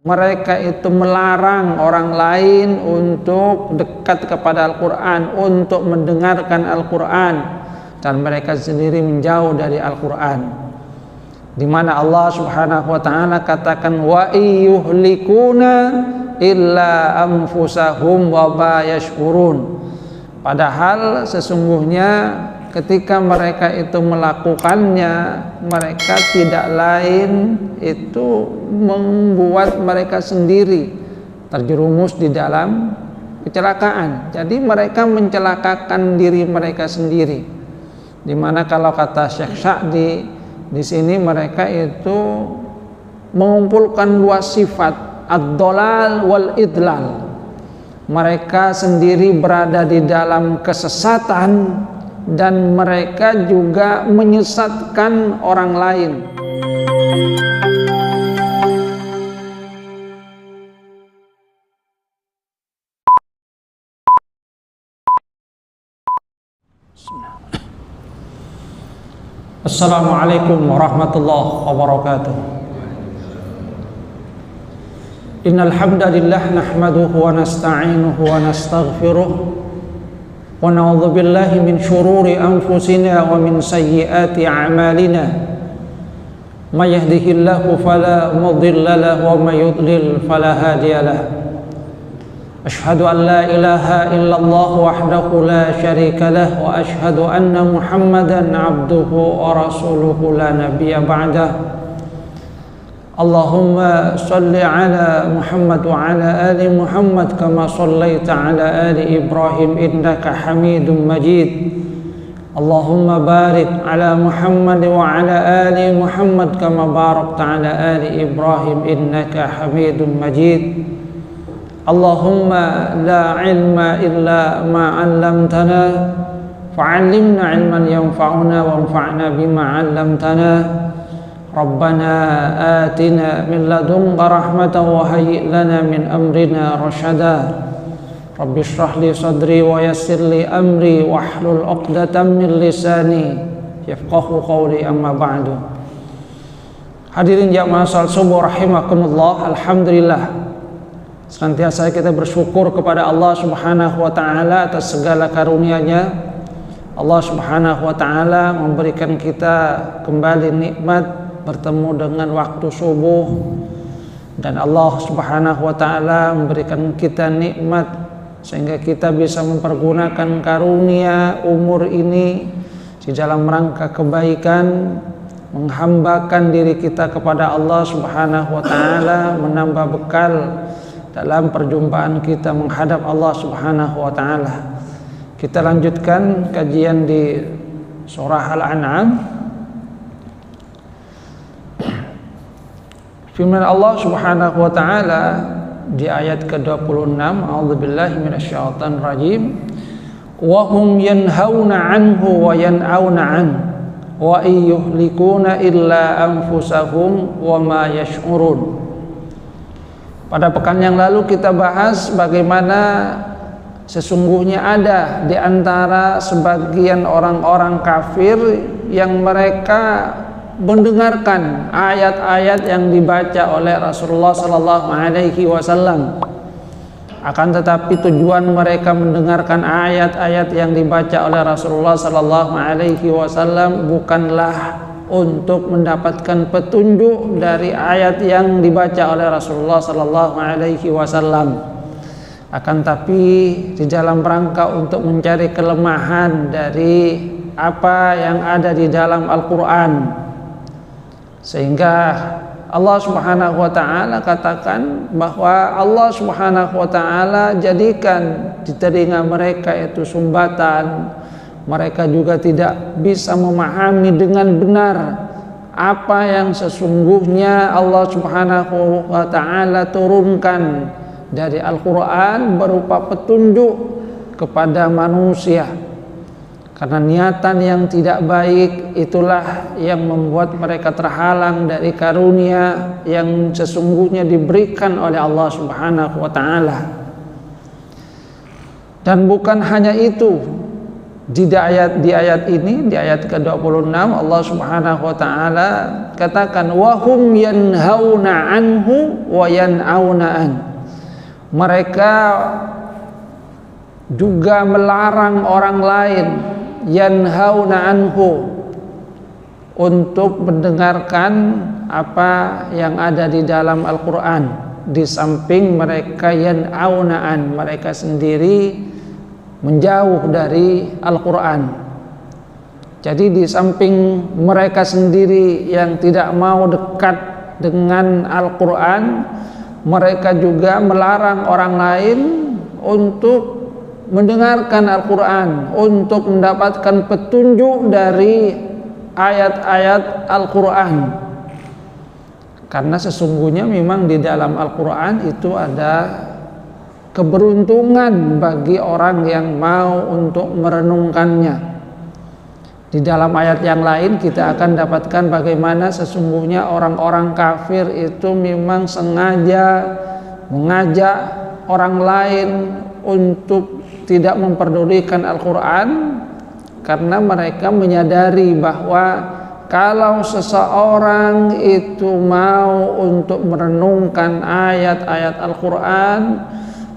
Mereka itu melarang orang lain untuk dekat kepada Al-Quran, untuk mendengarkan Al-Quran, dan mereka sendiri menjauh dari Al-Quran. Di mana Allah Subhanahu wa taala katakan wa yuhlikuna illa anfusahum wa ma yash'urun. Padahal sesungguhnya ketika mereka itu melakukannya, mereka tidak lain itu membuat mereka sendiri terjerumus di dalam kecelakaan. Jadi mereka mencelakakan diri mereka sendiri. Dimana kalau kata Syekh Sa'di di sini mereka itu mengumpulkan dua sifat, ad-dhalal wal idlal. Mereka sendiri berada di dalam kesesatan dan mereka juga menyesatkan orang lain. Assalamualaikum warahmatullahi wabarakatuh. Innal hamdalillah nahmaduhu wa nasta'inuhu wa nastaghfiruh wa na'udzu billahi min shururi anfusina wa min sayyiati a'malina. May yahdihillahu fala mudilla lahu wa may yudlil fala hadiya lahu. Ashhadu an la ilaha illallah wahdahu la syarika lahu wa ashhadu anna Muhammadan 'abduhu wa rasuluhu la nabiyya ba'dah. Allahumma salli ala Muhammad wa ala ali Muhammad kama sallaita ala ali Ibrahim innaka Hamidum Majid. Allahumma barik ala Muhammad wa ala ali Muhammad kama barakta ala ali Ibrahim innaka Hamidum Majid. Allahumma la ilma illa ma 'allamtana fa'allimna 'ilman yanfa'una wanfa'na bima 'allamtana. Rabbana atina min ladunka rahmatan wa hayyi' lana min amrina rasyada. Rabbi shrah li sadri wa yassir li amri wahlul 'uqdatam min lisani yafqahu qawli, amma ba'du. Hadirin jamaah salat subuh rahimakumullah, alhamdulillah senantiasa kita bersyukur kepada Allah Subhanahu wa taala atas segala karunia-Nya. Allah Subhanahu wa taala memberikan kita kembali nikmat bertemu dengan waktu subuh, dan Allah Subhanahu wa taala memberikan kita nikmat sehingga kita bisa mempergunakan karunia umur ini di dalam rangka kebaikan, menghambakan diri kita kepada Allah Subhanahu wa taala, menambah bekal dalam perjumpaan kita menghadap Allah Subhanahu wa taala. Kita lanjutkan kajian di surah Al-An'am. Firman Allah Subhanahu wa taala di ayat ke-26, a'udzubillahi minasyaitonir rajim, wa hum yanhauna 'anhu wa yan'auna 'an wa yuhlikuna illa anfusahum wa ma yash'urun. Pada pekan yang lalu kita bahas bagaimana sesungguhnya ada di antara sebagian orang-orang kafir yang mereka mendengarkan ayat-ayat yang dibaca oleh Rasulullah sallallahu alaihi wasallam. Akan tetapi tujuan mereka mendengarkan ayat-ayat yang dibaca oleh Rasulullah sallallahu alaihi wasallam bukanlah untuk mendapatkan petunjuk dari ayat yang dibaca oleh Rasulullah sallallahu alaihi wasallam. Akan tapi di dalam rangka untuk mencari kelemahan dari apa yang ada di dalam Al-Qur'an. Sehingga Allah Subhanahu wa taala katakan bahwa Allah Subhanahu wa taala jadikan di telinga mereka itu sumbatan. Mereka juga tidak bisa memahami dengan benar apa yang sesungguhnya Allah Subhanahu wa taala turunkan dari Al-Qur'an berupa petunjuk kepada manusia. Karena niatan yang tidak baik itulah yang membuat mereka terhalang dari karunia yang sesungguhnya diberikan oleh Allah Subhanahu wa taala. Dan bukan hanya itu, di ayat ini, di ayat ke-26 Allah Subhanahu wa taala katakan wahum yanhauna anhu wa yan'auna an. Mereka juga melarang orang lain, yanhauna anhu, untuk mendengarkan apa yang ada di dalam Al-Qur'an. Di samping mereka yan'auna an, mereka sendiri menjauh dari Al-Quran. Jadi di samping mereka sendiri yang tidak mau dekat dengan Al-Quran, mereka juga melarang orang lain untuk mendengarkan Al-Quran, untuk mendapatkan petunjuk dari ayat-ayat Al-Quran. Karena sesungguhnya memang di dalam Al-Quran itu ada keberuntungan bagi orang yang mau untuk merenungkannya. Di dalam ayat yang lain kita akan dapatkan bagaimana sesungguhnya orang-orang kafir itu memang sengaja mengajak orang lain untuk tidak memperdulikan Al-Quran, karena mereka menyadari bahwa kalau seseorang itu mau untuk merenungkan ayat-ayat Al-Quran,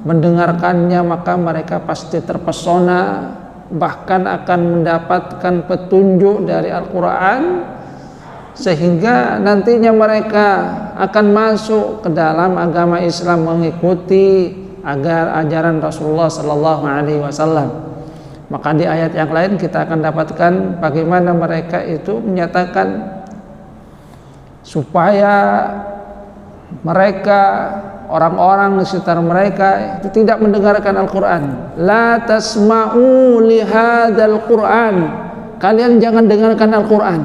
mendengarkannya, maka mereka pasti terpesona, bahkan akan mendapatkan petunjuk dari Al-Quran, sehingga nantinya mereka akan masuk ke dalam agama Islam, mengikuti ajaran Rasulullah Sallallahu Alaihi Wasallam. Maka di ayat yang lain kita akan dapatkan bagaimana mereka itu menyatakan supaya mereka, orang-orang di sekitar mereka itu tidak mendengarkan Al-Quran. La tasma'u lihadzal Quran, kalian jangan dengarkan Al-Quran.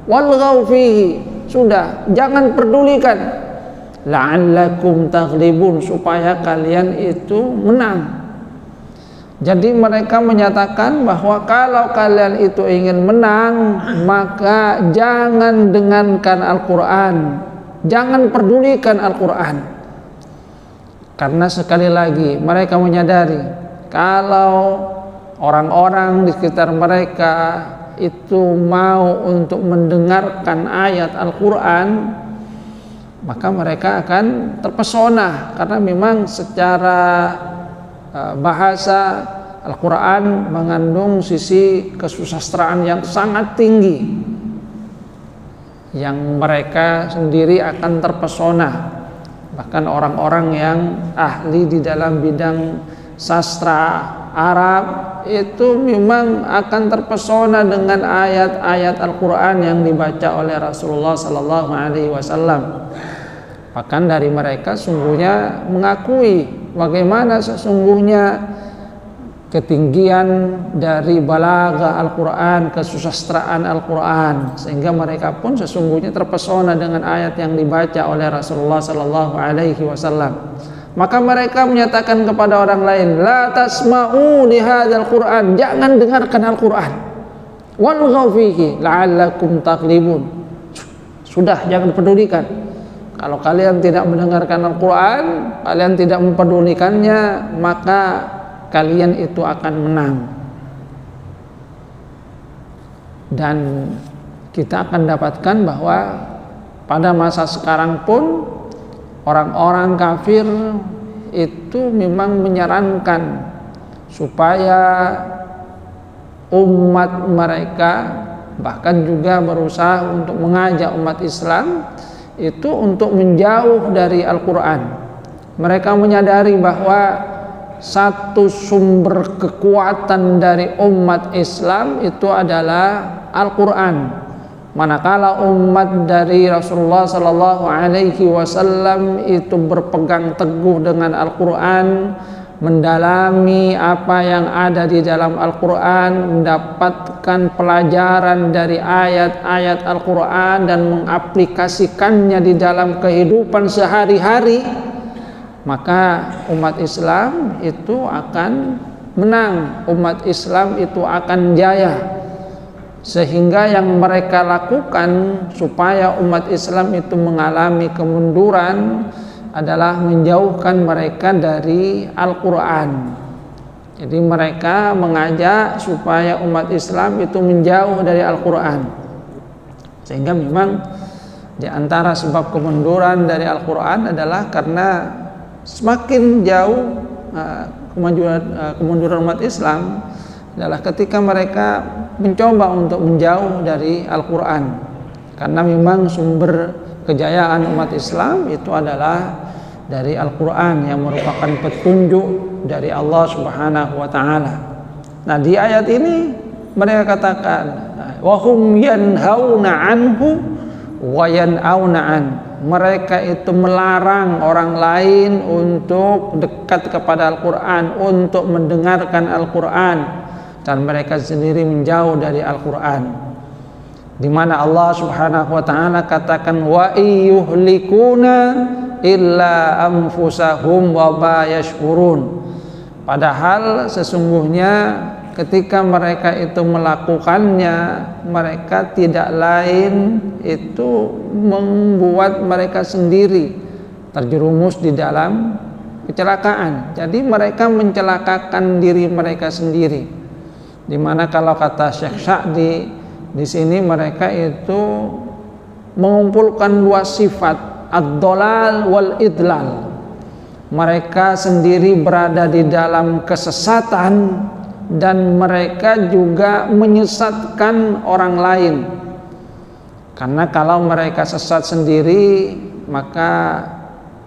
Walghaw fihi, sudah, jangan pedulikan. La'allakum taghlibun, supaya kalian itu menang. Jadi mereka menyatakan bahwa kalau kalian itu ingin menang, maka jangan dengarkan Al-Quran, jangan pedulikan Al-Quran. Karena sekali lagi mereka menyadari kalau orang-orang di sekitar mereka itu mau untuk mendengarkan ayat Al-Quran, maka mereka akan terpesona, karena memang secara bahasa Al-Quran mengandung sisi kesusastraan yang sangat tinggi, yang mereka sendiri akan terpesona. Bahkan orang-orang yang ahli di dalam bidang sastra Arab itu memang akan terpesona dengan ayat-ayat Al-Quran yang dibaca oleh Rasulullah Sallallahu Alaihi Wasallam. Bahkan dari mereka sungguhnya mengakui bagaimana sesungguhnya ketinggian dari balaghah Al-Quran, kesusastraan Al-Quran, sehingga mereka pun sesungguhnya terpesona dengan ayat yang dibaca oleh Rasulullah Sallallahu Alaihi Wasallam. Maka mereka menyatakan kepada orang lain, la tasma'u lihadzal Quran, jangan dengarkan Al-Quran. Walghaw fihi la'allakum taghlibun, sudah, jangan pedulikan. Kalau kalian tidak mendengarkan Al-Quran, kalian tidak mempedulikannya, maka kalian itu akan menang. Dan kita akan dapatkan bahwa pada masa sekarang pun orang-orang kafir itu memang menyarankan supaya umat mereka, bahkan juga berusaha untuk mengajak umat Islam itu untuk menjauh dari Al-Quran. Mereka menyadari bahwa satu sumber kekuatan dari umat Islam itu adalah Al-Quran. Manakala umat dari Rasulullah Sallallahu Alaihi Wasallam itu berpegang teguh dengan Al-Quran, mendalami apa yang ada di dalam Al-Quran, mendapatkan pelajaran dari ayat-ayat Al-Quran dan mengaplikasikannya di dalam kehidupan sehari-hari, maka umat Islam itu akan menang, umat Islam itu akan jaya. Sehingga yang mereka lakukan supaya umat Islam itu mengalami kemunduran adalah menjauhkan mereka dari Al-Quran. Jadi mereka mengajak supaya umat Islam itu menjauh dari Al-Quran. Sehingga memang di antara sebab kemunduran dari Al-Quran adalah karena semakin jauh kemunduran umat Islam adalah ketika mereka mencoba untuk menjauh dari Al-Quran. Karena memang sumber kejayaan umat Islam itu adalah dari Al-Quran yang merupakan petunjuk dari Allah Subhanahu wa Ta'ala. Nah, di ayat ini mereka katakan wa hum yanhauna anhu wa yan'auna an. Mereka itu melarang orang lain untuk dekat kepada Al-Quran, untuk mendengarkan Al-Quran, dan mereka sendiri menjauh dari Al-Quran. Di mana Allah Subhanahu wa Ta'ala katakan wa yuhlikuna illa anfusahum wa ma yash'urun. Padahal sesungguhnya ketika mereka itu melakukannya, mereka tidak lain itu membuat mereka sendiri terjerumus di dalam kecelakaan. Jadi mereka mencelakakan diri mereka sendiri. Dimana kalau kata Syekh Sa'di di sini mereka itu mengumpulkan dua sifat, ad-dhalal wal idlal. Mereka sendiri berada di dalam kesesatan dan mereka juga menyesatkan orang lain. Karena kalau mereka sesat sendiri, maka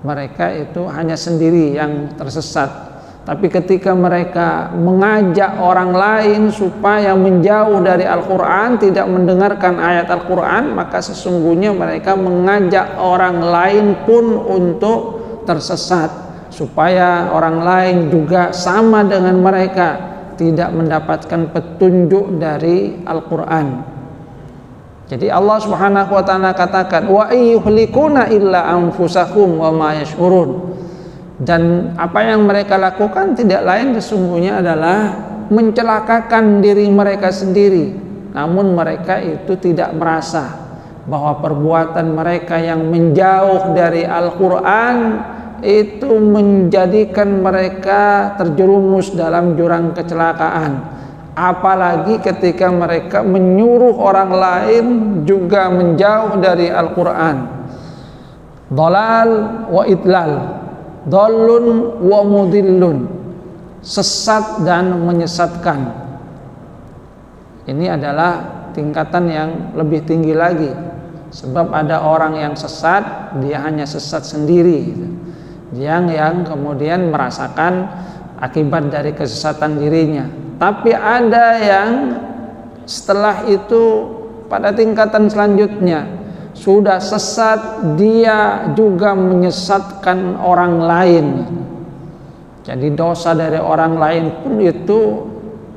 mereka itu hanya sendiri yang tersesat. Tapi ketika mereka mengajak orang lain supaya menjauh dari Al-Quran, tidak mendengarkan ayat Al-Quran, maka sesungguhnya mereka mengajak orang lain pun untuk tersesat, supaya orang lain juga sama dengan mereka, tidak mendapatkan petunjuk dari Al-Quran. Jadi Allah Subhanahu wa Ta'ala katakan wa yuhlikuna illa anfusahum wa ma yash'urun. Dan apa yang mereka lakukan tidak lain sesungguhnya adalah mencelakakan diri mereka sendiri. Namun mereka itu tidak merasa bahwa perbuatan mereka yang menjauh dari Al-Quran itu menjadikan mereka terjerumus dalam jurang kecelakaan. Apalagi ketika mereka menyuruh orang lain juga menjauh dari Al-Quran. Dhalal wa idlal, dhalun wa mudillun, sesat dan menyesatkan. Ini adalah tingkatan yang lebih tinggi lagi. Sebab ada orang yang sesat, dia hanya sesat sendiri, yang kemudian merasakan akibat dari kesesatan dirinya. Tapi ada yang setelah itu pada tingkatan selanjutnya sudah sesat, dia juga menyesatkan orang lain. Jadi dosa dari orang lain pun itu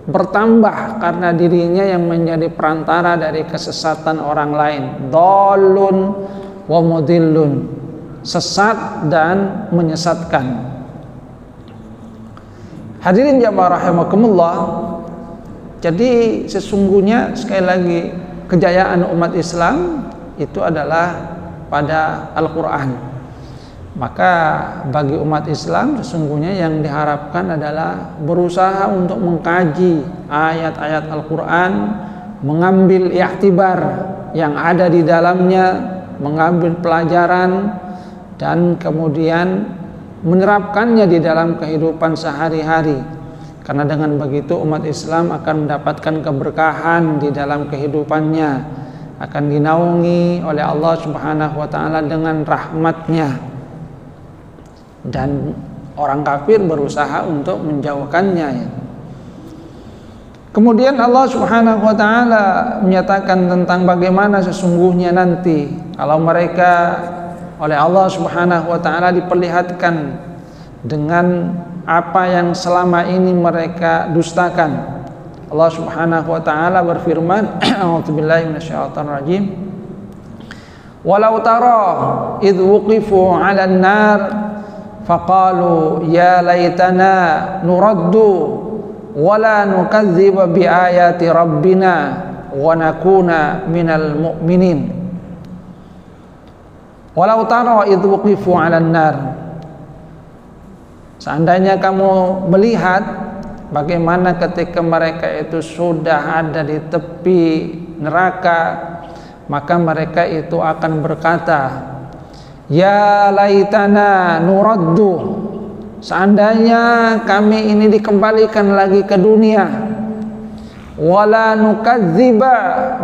bertambah karena dirinya yang menjadi perantara dari kesesatan orang lain. Dhalun wa mudillun, sesat dan menyesatkan. Hadirin jamaah rahimakumullah. Jadi sesungguhnya sekali lagi kejayaan umat Islam itu adalah pada Al-Quran. Maka bagi umat Islam sesungguhnya yang diharapkan adalah berusaha untuk mengkaji ayat-ayat Al-Quran, mengambil i'tibar yang ada di dalamnya, mengambil pelajaran dan kemudian menerapkannya di dalam kehidupan sehari-hari. Karena dengan begitu umat Islam akan mendapatkan keberkahan di dalam kehidupannya, akan dinaungi oleh Allah Subhanahu wa Ta'ala dengan rahmatnya, dan orang kafir berusaha untuk menjauhkannya. Kemudian Allah Subhanahu wa Ta'ala menyatakan tentang bagaimana sesungguhnya nanti kalau mereka oleh Allah Subhanahu wa Ta'ala diperlihatkan dengan apa yang selama ini mereka dustakan. Allah Subhanahu wa Ta'ala berfirman, a'udzubillahi minasyaitonir rajim, walau tara idh wuqifu 'alan nar faqalu ya laitana nuraddu wala nukadziba biayati rabbina wa nakuna minal mu'minin. Walau tara idh wuqifu 'alan nar, seandainya kamu melihat bagaimana ketika mereka itu sudah ada di tepi neraka, maka mereka itu akan berkata, ya laitana nuraddu, seandainya kami ini dikembalikan lagi ke dunia, wala nukadziba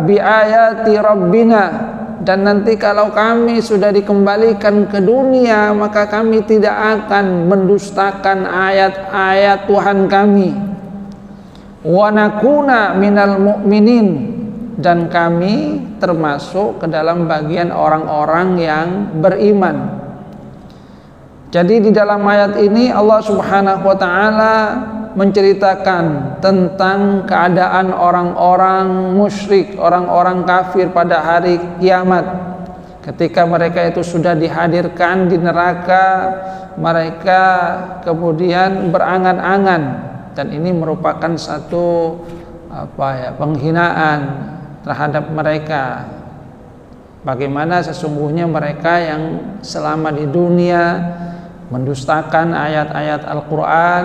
biayati rabbina, dan nanti kalau kami sudah dikembalikan ke dunia, maka kami tidak akan mendustakan ayat-ayat Tuhan kami, wa nakuna minal mu'minin, dan kami termasuk ke dalam bagian orang-orang yang beriman. Jadi di dalam ayat ini Allah Subhanahu wa taala menceritakan tentang keadaan orang-orang musyrik, orang-orang kafir pada hari kiamat. Ketika mereka itu sudah dihadirkan di neraka, mereka kemudian berangan-angan, dan ini merupakan satu penghinaan terhadap mereka. Bagaimana sesungguhnya mereka yang selama di dunia mendustakan ayat-ayat Al-Quran,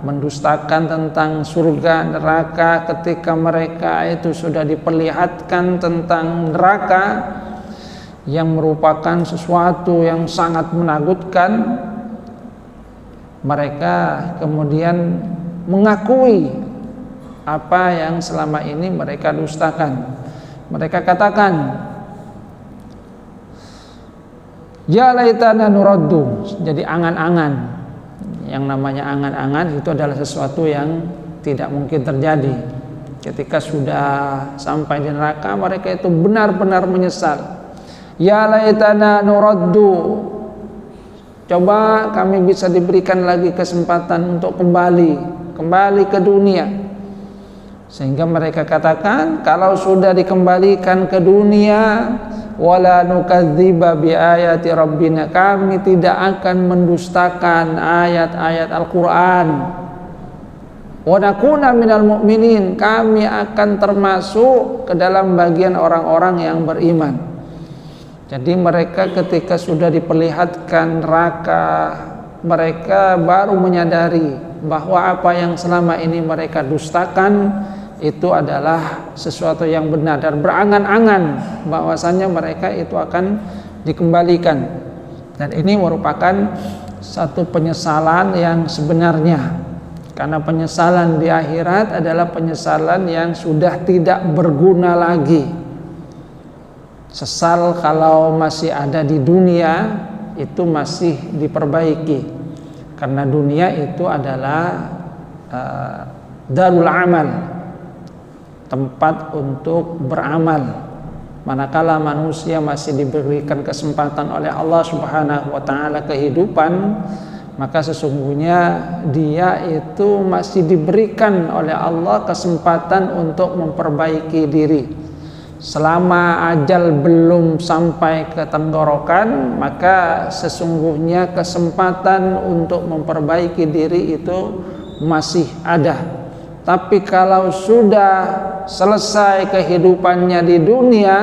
mendustakan tentang surga neraka, ketika mereka itu sudah diperlihatkan tentang neraka yang merupakan sesuatu yang sangat menakutkan, mereka kemudian mengakui apa yang selama ini mereka dustakan. Mereka katakan, ya laitana nuraddu. Jadi angan-angan. Yang namanya angan-angan itu adalah sesuatu yang tidak mungkin terjadi. Ketika sudah sampai di neraka, mereka itu benar-benar menyesal. Ya laitana nuraddu, coba kami bisa diberikan lagi kesempatan untuk kembali ke dunia. Sehingga mereka katakan, kalau sudah dikembalikan ke dunia, wala nukadziba biayati rabbina, kami tidak akan mendustakan ayat-ayat Al-Quran, wa nakuna minal mu'minin, kami akan termasuk ke dalam bagian orang-orang yang beriman. Jadi mereka ketika sudah diperlihatkan neraka, mereka baru menyadari bahwa apa yang selama ini mereka dustakan itu adalah sesuatu yang benar, dan berangan-angan bahwasanya mereka itu akan dikembalikan. Dan ini merupakan satu penyesalan yang sebenarnya, karena penyesalan di akhirat adalah penyesalan yang sudah tidak berguna lagi. Sesal kalau masih ada di dunia itu masih diperbaiki, karena dunia itu adalah darul amal, tempat untuk beramal. Manakala manusia masih diberikan kesempatan oleh Allah Subhanahu wa taala kehidupan, maka sesungguhnya dia itu masih diberikan oleh Allah kesempatan untuk memperbaiki diri. Selama ajal belum sampai ke tenggorokan, maka sesungguhnya kesempatan untuk memperbaiki diri itu masih ada. Tapi kalau sudah selesai kehidupannya di dunia,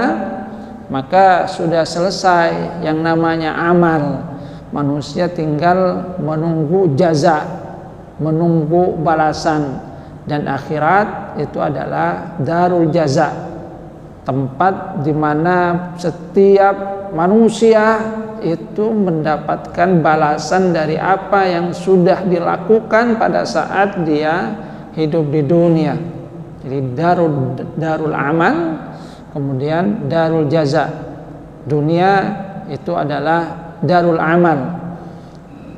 maka sudah selesai yang namanya amal. Manusia tinggal menunggu jaza, menunggu balasan. Dan akhirat itu adalah darul jaza, tempat di mana setiap manusia itu mendapatkan balasan dari apa yang sudah dilakukan pada saat dia hidup di dunia. Jadi darul amal, kemudian darul jaza. Dunia itu adalah darul amal,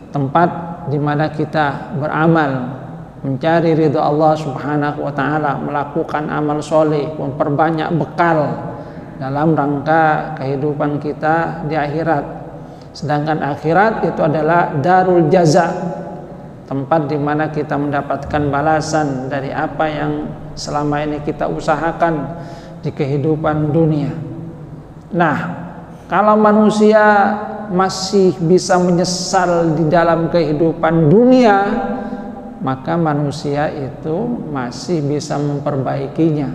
tempat di mana kita beramal, mencari ridha Allah Subhanahu wa taala, melakukan amal soleh, memperbanyak bekal dalam rangka kehidupan kita di akhirat. Sedangkan akhirat itu adalah darul jaza, tempat di mana kita mendapatkan balasan dari apa yang selama ini kita usahakan di kehidupan dunia. Nah, kalau manusia masih bisa menyesal di dalam kehidupan dunia, maka manusia itu masih bisa memperbaikinya.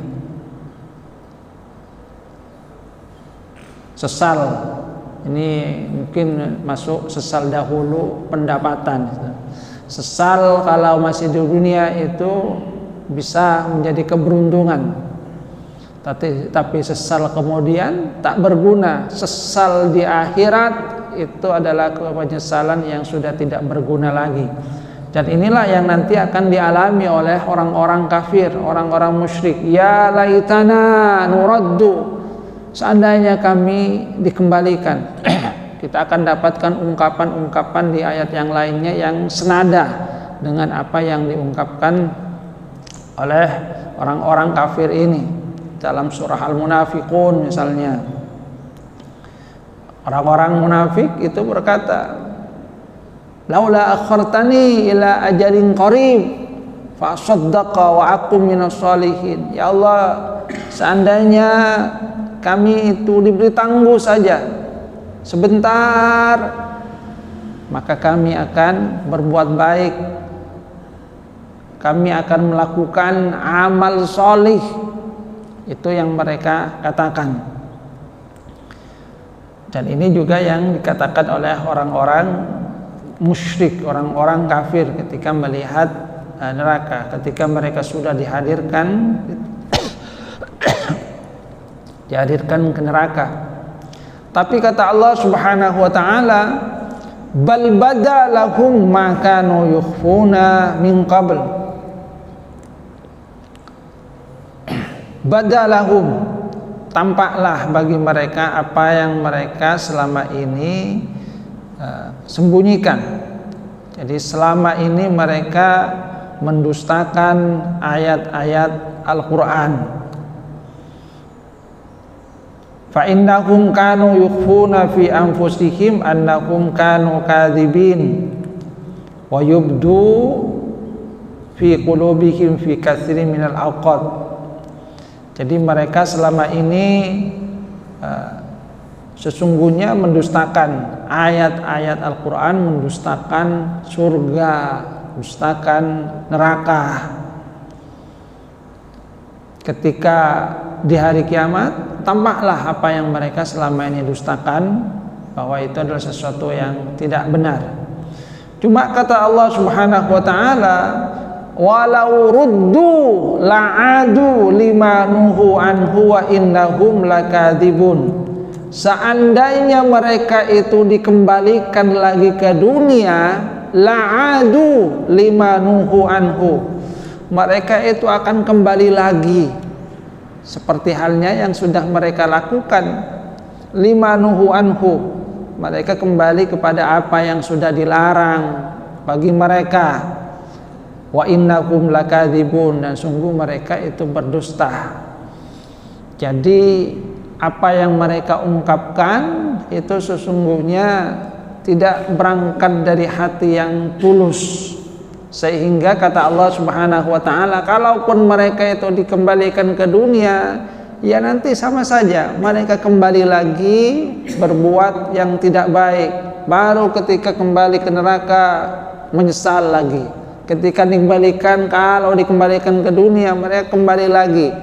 Sesal ini mungkin masuk sesal dahulu pendapatan. Sesal kalau masih di dunia itu bisa menjadi keberuntungan, tapi sesal kemudian tak berguna. Sesal di akhirat itu adalah penyesalan yang sudah tidak berguna lagi. Dan inilah yang nanti akan dialami oleh orang-orang kafir, orang-orang musyrik. Ya laitana nuraddu, seandainya kami dikembalikan. Kita akan dapatkan ungkapan-ungkapan di ayat yang lainnya yang senada dengan apa yang diungkapkan oleh orang-orang kafir ini. Dalam surah Al-Munafiqun misalnya, orang-orang munafik itu berkata, laula akhartani ila ajalin qarib fa saddaqa wa akum minas sholihin. Ya Allah, seandainya kami itu diberi tangguh saja sebentar, maka kami akan berbuat baik, kami akan melakukan amal solih. Itu yang mereka katakan. Dan ini juga yang dikatakan oleh orang-orang musyrik, orang-orang kafir ketika melihat neraka, ketika mereka sudah dihadirkan ke neraka. Tapi kata Allah Subhanahu wa taala, bal badalahum ma kanu yukhfuna min qabl. Badalahum, tampaklah bagi mereka apa yang mereka selama ini sembunyikan. Jadi selama ini mereka mendustakan ayat-ayat Al-Quran. Fa innahum kanu yukhfuna fi anfusihim annahum kanu kadzibin wa yubdu fi qulubihim fi katsirin minal awqat. Jadi mereka selama ini sesungguhnya mendustakan ayat-ayat Al-Quran, mendustakan surga, mendustakan neraka. Ketika di hari kiamat, tampaklah apa yang mereka selama ini dustakan, bahwa itu adalah sesuatu yang tidak benar. Cuma kata Allah Subhanahu wa taala, walau ruddu la'adu lima nuhu anhu wa innahum lakadzibun. Seandainya mereka itu dikembalikan lagi ke dunia, la'adu lima nuhu anhu, mereka itu akan kembali lagi seperti halnya yang sudah mereka lakukan. Lima nuhu anhu, mereka kembali kepada apa yang sudah dilarang bagi mereka. Wa innahum lakadzibun, dan sungguh mereka itu berdusta. Jadi apa yang mereka ungkapkan itu sesungguhnya tidak berangkat dari hati yang tulus, sehingga kata Allah Subhanahu wa taala, kalaupun mereka itu dikembalikan ke dunia, ya nanti sama saja mereka kembali lagi berbuat yang tidak baik. Baru ketika kembali ke neraka menyesal lagi. Ketika dikembalikan, kalau dikembalikan ke dunia, mereka kembali lagi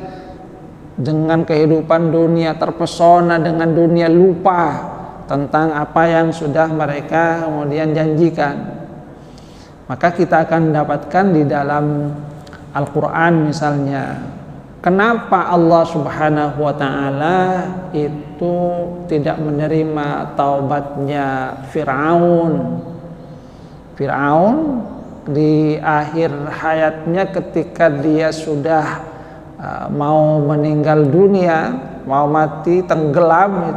dengan kehidupan dunia, terpesona dengan dunia, lupa tentang apa yang sudah mereka kemudian janjikan. Maka kita akan dapatkan di dalam Al-Quran misalnya, kenapa Allah Subhanahu wa ta'ala itu tidak menerima taubatnya Fir'aun. Fir'aun di akhir hayatnya ketika dia sudah mau meninggal dunia, mau mati, tenggelam,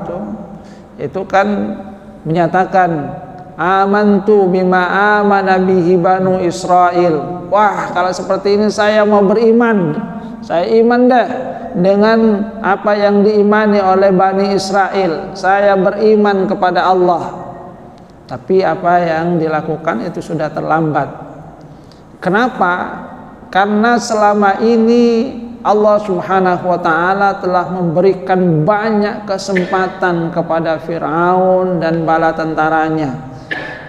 itu kan menyatakan amantu bima amana bihi banu Israel. Wah, kalau seperti ini saya mau beriman, saya iman dah dengan apa yang diimani oleh Bani Israel. Saya beriman kepada Allah. Tapi apa yang dilakukan itu sudah terlambat. Kenapa? Karena selama ini Allah Subhanahu wa ta'ala telah memberikan banyak kesempatan kepada Fir'aun dan bala tentaranya.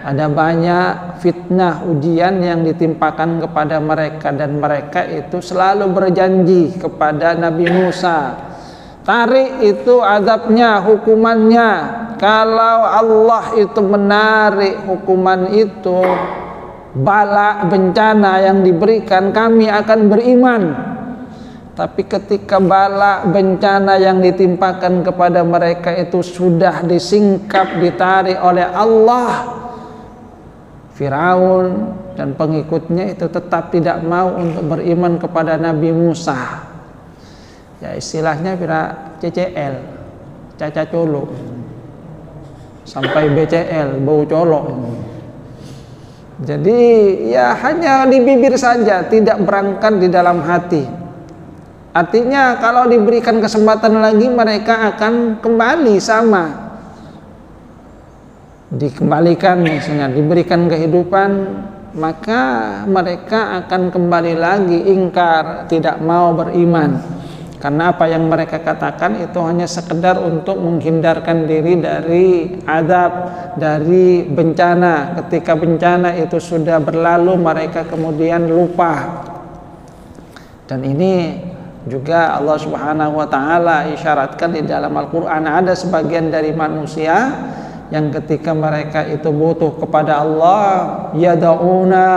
Ada banyak fitnah, ujian yang ditimpakan kepada mereka, dan mereka itu selalu berjanji kepada Nabi Musa, tarik itu azabnya, hukumannya. Kalau Allah itu menarik hukuman itu, bala bencana yang diberikan, kami akan beriman. Tapi ketika bala bencana yang ditimpakan kepada mereka itu sudah disingkap, ditarik oleh Allah, Firaun dan pengikutnya itu tetap tidak mau untuk beriman kepada Nabi Musa. Ya istilahnya CCL, caca colok, sampai BCL, bau colok. Jadi ya hanya di bibir saja, tidak berangkat di dalam hati. Artinya kalau diberikan kesempatan lagi mereka akan kembali sama. Dikembalikan misalnya, diberikan kehidupan, maka mereka akan kembali lagi ingkar, tidak mau beriman. Karena apa yang mereka katakan itu hanya sekedar untuk menghindarkan diri dari azab, dari bencana. Ketika bencana itu sudah berlalu, mereka kemudian lupa. Dan ini juga Allah Subhanahu wa taala isyaratkan di dalam Al-Qur'an, ada sebagian dari manusia yang ketika mereka itu butuh kepada Allah, yada'una,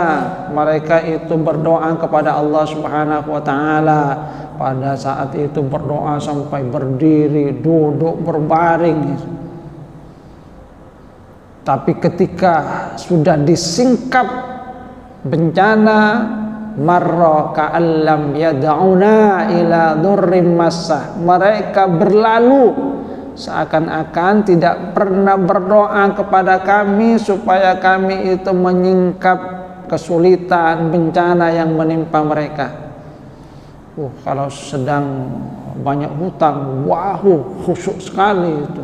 mereka itu berdoa kepada Allah Subhanahu wa taala. Pada saat itu berdoa sampai berdiri, duduk, berbaring. Tapi ketika sudah disingkap bencana, marra ka'allam yad'una ila dhurrim massah, mereka berlalu seakan-akan tidak pernah berdoa kepada kami supaya kami itu menyingkap kesulitan, bencana yang menimpa mereka. Kalau sedang banyak hutang, khusyuk sekali itu.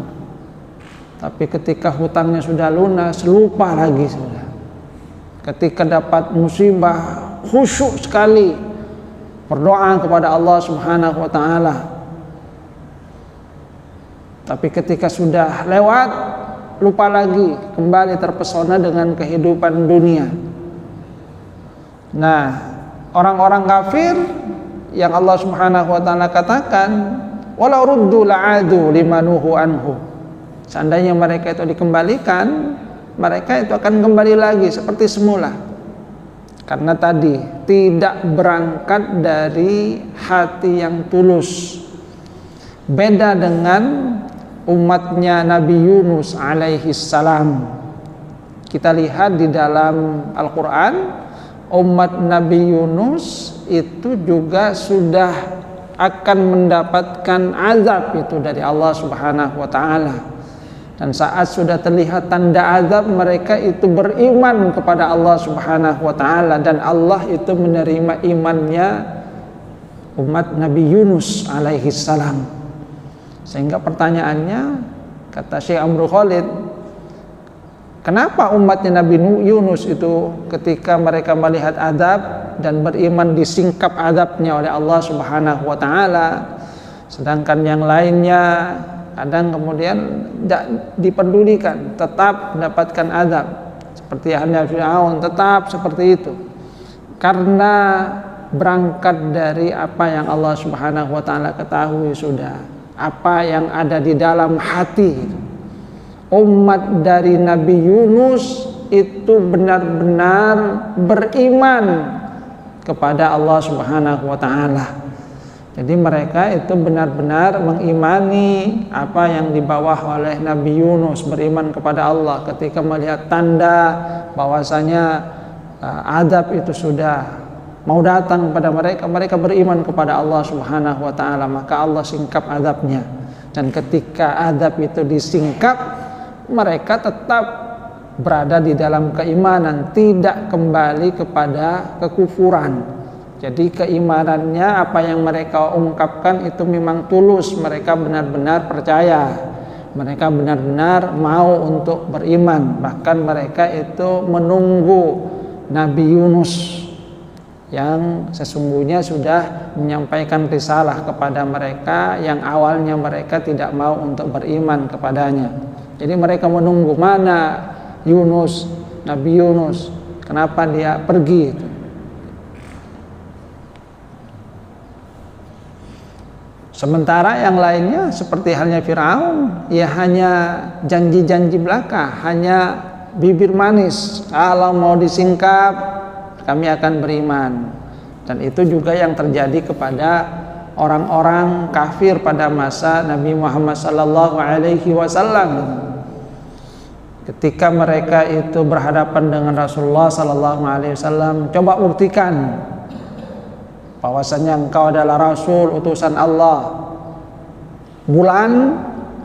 Tapi ketika hutangnya sudah lunas, lupa lagi sudah. Ketika dapat musibah, khusyuk sekali berdoa kepada Allah Subhanahu wa taala. Tapi ketika sudah lewat, lupa lagi, kembali terpesona dengan kehidupan dunia. Nah, orang-orang kafir yang Allah Subhanahu wa taala katakan, walau ruddu la'adu limanuhu anhu. Seandainya mereka itu dikembalikan, mereka itu akan kembali lagi seperti semula. Karena tadi tidak berangkat dari hati yang tulus. Beda dengan umatnya Nabi Yunus alaihi salam. Kita lihat di dalam Al-Quran, umat Nabi Yunus itu juga sudah akan mendapatkan azab itu dari Allah Subhanahu wa taala. Dan saat sudah terlihat tanda azab, mereka itu beriman kepada Allah Subhanahu wa taala, dan Allah itu menerima imannya umat Nabi Yunus alaihi salam. Sehingga pertanyaannya, kata Syekh Amrul Khalid, kenapa umatnya Nabi Yunus itu ketika mereka melihat azab dan beriman disingkap azabnya oleh Allah Subhanahu wa taala, sedangkan yang lainnya kadang kemudian tidak dipedulikan, tetap mendapatkan azab seperti halnya Firaun, tetap seperti itu. Karena berangkat dari apa yang Allah Subhanahu wa taala ketahui sudah, apa yang ada di dalam hati. Umat dari Nabi Yunus itu benar-benar beriman kepada Allah Subhanahu wa taala. Jadi mereka itu benar-benar mengimani apa yang dibawa oleh Nabi Yunus, beriman kepada Allah. Ketika melihat tanda bahwasanya azab itu sudah mau datang kepada mereka, mereka beriman kepada Allah Subhanahu wa taala, maka Allah singkap azabnya. Dan ketika azab itu disingkap, mereka tetap berada di dalam keimanan, tidak kembali kepada kekufuran. Jadi keimanannya, apa yang mereka ungkapkan itu memang tulus, mereka benar-benar percaya, mereka benar-benar mau untuk beriman. Bahkan mereka itu menunggu Nabi Yunus yang sesungguhnya sudah menyampaikan risalah kepada mereka, yang awalnya mereka tidak mau untuk beriman kepadanya. Jadi mereka menunggu, mana Yunus, Nabi Yunus, kenapa dia pergi. Sementara yang lainnya seperti halnya Firaun, ya hanya janji-janji belaka, hanya bibir manis, kalau mau disingkap kami akan beriman. Dan itu juga yang terjadi kepada orang-orang kafir pada masa Nabi Muhammad SAW. Ketika mereka itu berhadapan dengan Rasulullah SAW, coba buktikan bahwasanya engkau adalah Rasul utusan Allah. Bulan,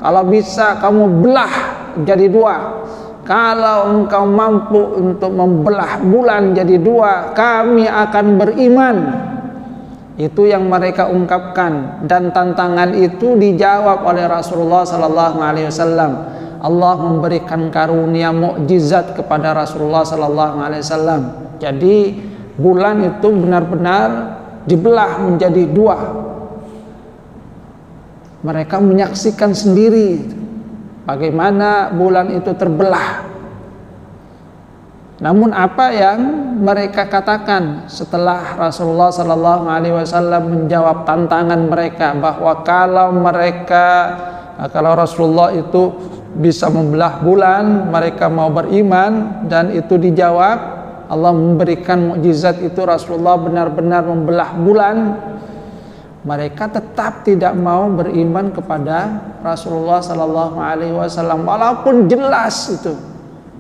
kalau bisa kamu belah jadi dua. Kalau engkau mampu untuk membelah bulan jadi dua, kami akan beriman. Itu yang mereka ungkapkan, dan tantangan itu dijawab oleh Rasulullah SAW. Allah memberikan karunia mukjizat kepada Rasulullah SAW. Jadi bulan itu benar-benar dibelah menjadi dua. Mereka menyaksikan sendiri bagaimana bulan itu terbelah. Namun apa yang mereka katakan setelah Rasulullah SAW menjawab tantangan mereka bahwa kalau Rasulullah itu bisa membelah bulan, mereka mau beriman, dan itu dijawab. Allah memberikan mukjizat itu, Rasulullah benar-benar membelah bulan. Mereka tetap tidak mau beriman kepada Rasulullah SAW, walaupun jelas itu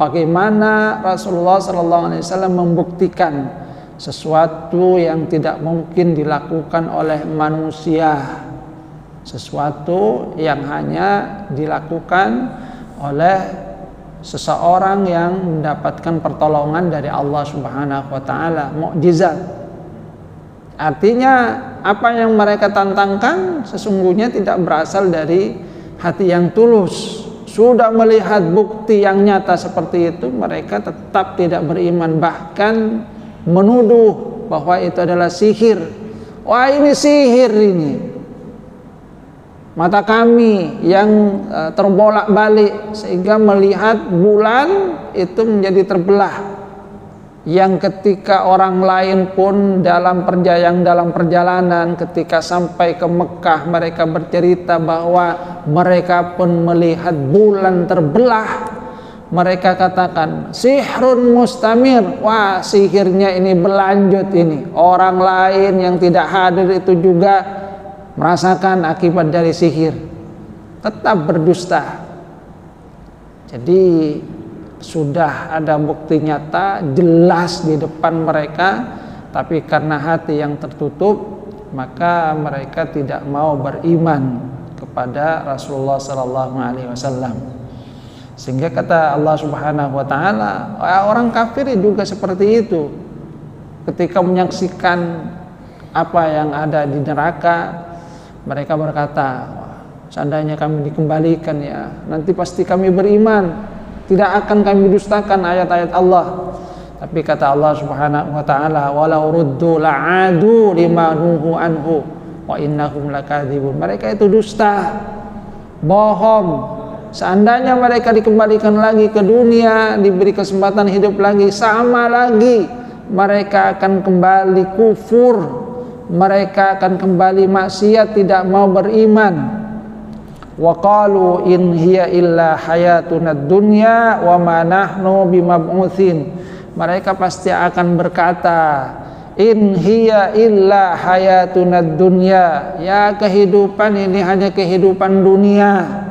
bagaimana Rasulullah SAW membuktikan sesuatu yang tidak mungkin dilakukan oleh manusia, sesuatu yang hanya dilakukan oleh seseorang yang mendapatkan pertolongan dari Allah Subhanahu wa taala, mukjizat. Artinya apa yang mereka tantangkan sesungguhnya tidak berasal dari hati yang tulus. Sudah melihat bukti yang nyata seperti itu, mereka tetap tidak beriman, bahkan menuduh bahwa itu adalah sihir. Wah, ini sihir ini. Mata kami yang terbolak-balik sehingga melihat bulan itu menjadi terbelah. Yang ketika orang lain pun dalam perjalanan ketika sampai ke Mekah, mereka bercerita bahwa mereka pun melihat bulan terbelah. Mereka katakan sihrun mustamir. Wah, sihirnya ini berlanjut ini. Orang lain yang tidak hadir itu juga merasakan akibat dari sihir, tetap berdusta. Jadi sudah ada bukti nyata jelas di depan mereka, tapi karena hati yang tertutup maka mereka tidak mau beriman kepada Rasulullah SAW. Sehingga kata Allah Subhanahu wa taala, orang kafir juga seperti itu. Ketika menyaksikan apa yang ada di neraka, mereka berkata, seandainya kami dikembalikan ya, nanti pasti kami beriman, tidak akan kami dustakan ayat-ayat Allah. Tapi kata Allah Subhanahu wa taala, walau ruddu la'adu lima nuhu anhu wa innahum lakadzibun. Mereka itu dusta, bohong. Seandainya mereka dikembalikan lagi ke dunia, diberi kesempatan hidup lagi, sama lagi mereka akan kembali kufur. Mereka akan kembali maksiat, tidak mau beriman. Wa qalu in hiya illa hayatunad dunya wa ma nahnu bimab'utsin. Mereka pasti akan berkata, in hiya illa hayatunad dunya. Ya, kehidupan ini hanya kehidupan dunia.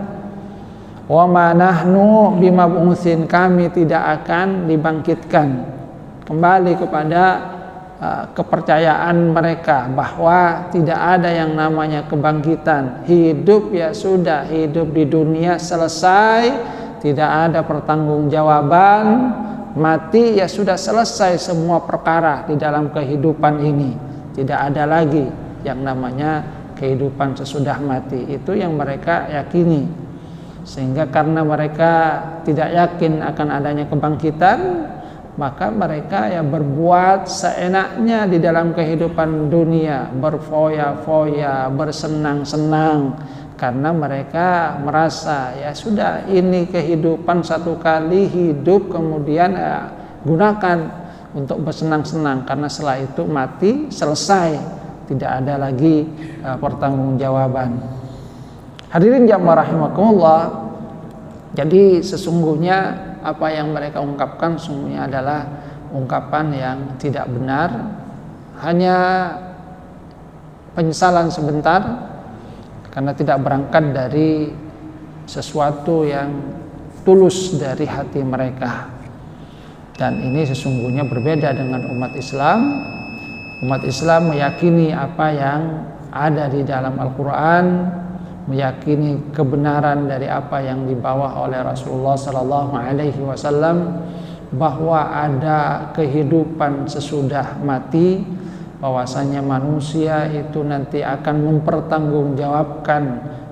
Wa ma nahnu bimab'utsin. Kami tidak akan dibangkitkan. Kembali kepada kepercayaan mereka bahwa tidak ada yang namanya kebangkitan. Hidup ya sudah, hidup di dunia selesai, tidak ada pertanggungjawaban. Mati ya sudah selesai semua perkara di dalam kehidupan ini. Tidak ada lagi yang namanya kehidupan sesudah mati. Itu yang mereka yakini. Sehingga karena mereka tidak yakin akan adanya kebangkitan, maka mereka ya berbuat seenaknya di dalam kehidupan dunia, berfoya-foya, bersenang-senang, karena mereka merasa ya sudah, ini kehidupan satu kali hidup, kemudian gunakan untuk bersenang-senang, karena setelah itu mati, selesai, tidak ada lagi pertanggungjawaban. Hadirin jamaah rahimakumullah. Jadi sesungguhnya apa yang mereka ungkapkan semuanya adalah ungkapan yang tidak benar, hanya penyesalan sebentar karena tidak berangkat dari sesuatu yang tulus dari hati mereka. Dan ini sesungguhnya berbeda dengan umat Islam. Umat Islam meyakini apa yang ada di dalam Al-Quran, meyakini kebenaran dari apa yang dibawa oleh Rasulullah SAW, bahwa ada kehidupan sesudah mati, bahwasanya manusia itu nanti akan mempertanggungjawabkan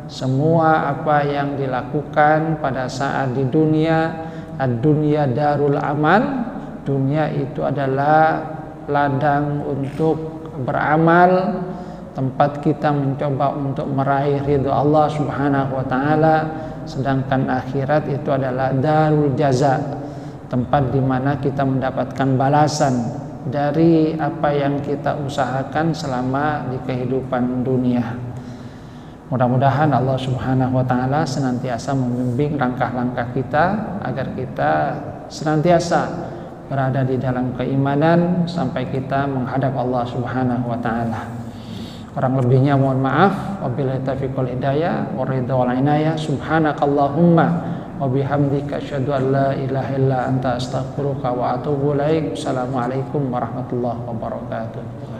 semua apa yang dilakukan pada saat di dunia. Ad-dunya darul amal, dunia itu adalah ladang untuk beramal, tempat kita mencoba untuk meraih ridho Allah Subhanahu wa taala, sedangkan akhirat itu adalah darul jaza, tempat di mana kita mendapatkan balasan dari apa yang kita usahakan selama di kehidupan dunia. Mudah-mudahan Allah Subhanahu wa taala senantiasa membimbing langkah-langkah kita agar kita senantiasa berada di dalam keimanan sampai kita menghadap Allah Subhanahu wa taala. Kurang lebihnya mohon maaf. Wabillahi taufiq wal hidayah wa ridha wal inayah. Subhanakallahumma wa bihamdika asyhadu an la ilaha illa anta astaghfiruka wa atubu ilaik. Assalamualaikum warahmatullahi wabarakatuh.